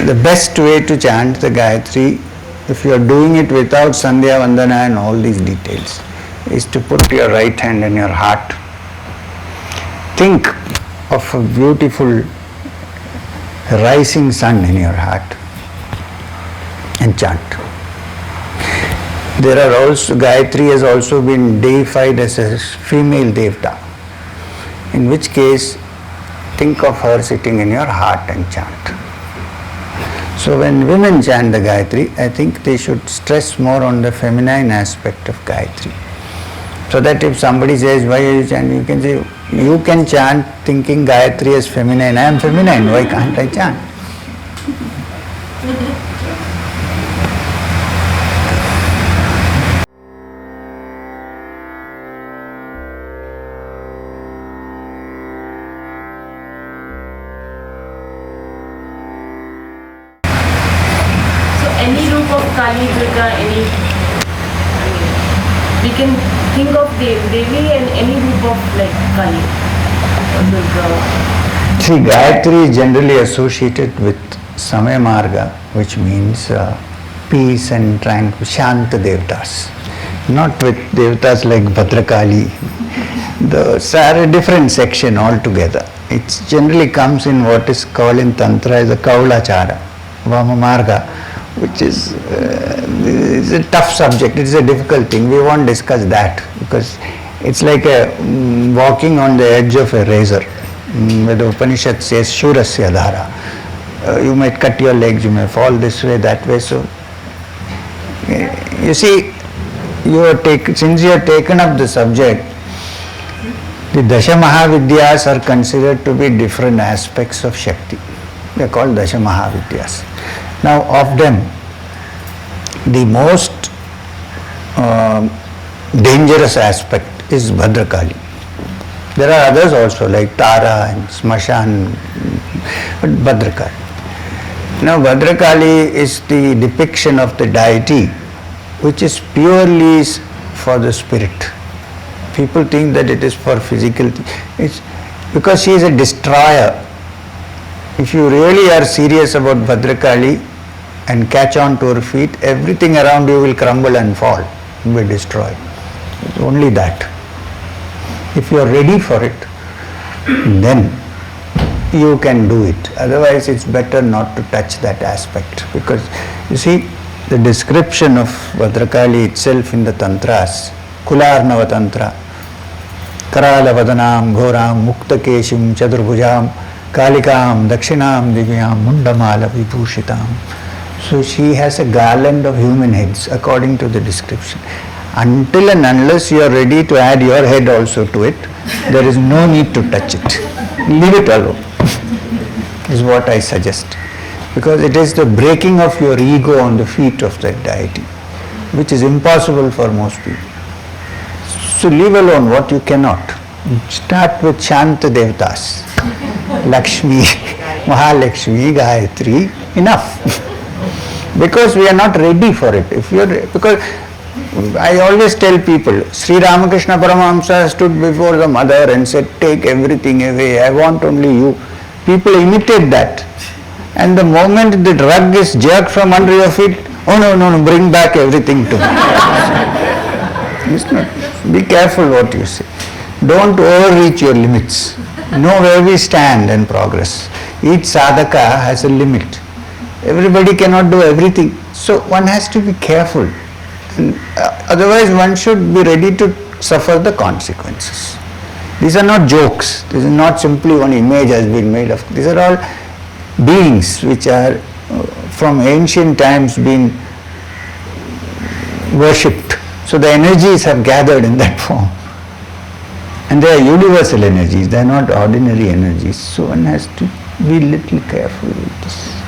the best way to chant the Gayatri, if you are doing it without Sandhya Vandana and all these details, is to put your right hand in your heart. Think of a beautiful rising sun in your heart and chant. There are also, Gayatri has also been deified as a female devta, in which case think of her sitting in your heart and chant. So when women chant the Gayatri, I think they should stress more on the feminine aspect of Gayatri. So that if somebody says, why are you chanting? You can say, you can chant thinking Gayatri is feminine. I am feminine, why can't I chant? Any roop of Kali, Durga, we can think of Devi and any roop of like Kali or Durga. See, Gayatri is generally associated with Samaya Marga, which means peace and tranquil, Shanta Devtas. Not with Devtas like Bhadrakali. Those are a different section altogether. It generally comes in what is called in Tantra as a Kaulachara, Vama Marga, which is a tough subject. It is a difficult thing. We won't discuss that because it's like walking on the edge of a razor. Where the Upanishad says Shurasya Dhara. You might cut your legs, you may fall this way, that way. So you see, since you have taken up the subject, the Dasha Mahavidyas are considered to be different aspects of Shakti. They are called Dasha Mahavidyas. Now, of them, the most dangerous aspect is Bhadrakali. There are others also like Tara and Smashan, but Bhadrakali. Now, Bhadrakali is the depiction of the deity which is purely for the spirit. People think that it is for physical. It's because she is a destroyer. If you really are serious about Bhadrakali and catch on to her feet, everything around you will crumble and fall, be destroyed. It's only that. If you are ready for it, then you can do it. Otherwise, it's better not to touch that aspect. Because you see, the description of Bhadrakali itself in the Tantras, Kularnava Tantra, Karala Vadanam, Ghoram, Muktakeshim, Chadurbhujam, Kalikam, Dakshinam, Divyam, Mundamala Vibhushitam. So she has a garland of human heads according to the description. Until and unless you are ready to add your head also to it, there is no need to touch it. Leave it alone, is what I suggest. Because it is the breaking of your ego on the feet of that deity, which is impossible for most people. So leave alone what you cannot. Start with Shanta Devtas, Lakshmi, Mahalakshmi, Gayatri, enough. Because we are not ready for it. Because I always tell people, Sri Ramakrishna Paramahamsa stood before the mother and said, take everything away, I want only you. People imitate that. And the moment the rug is jerked from under your feet, oh no, bring back everything to me. It's not. Be careful what you say. Don't overreach your limits. Know where we stand and progress. Each sadhaka has a limit. Everybody cannot do everything. So one has to be careful. And, otherwise one should be ready to suffer the consequences. These are not jokes. This is not simply one image has been made of. These are all beings which are from ancient times been worshipped. So the energies have gathered in that form. And they are universal energies. They are not ordinary energies. So one has to be little careful with this.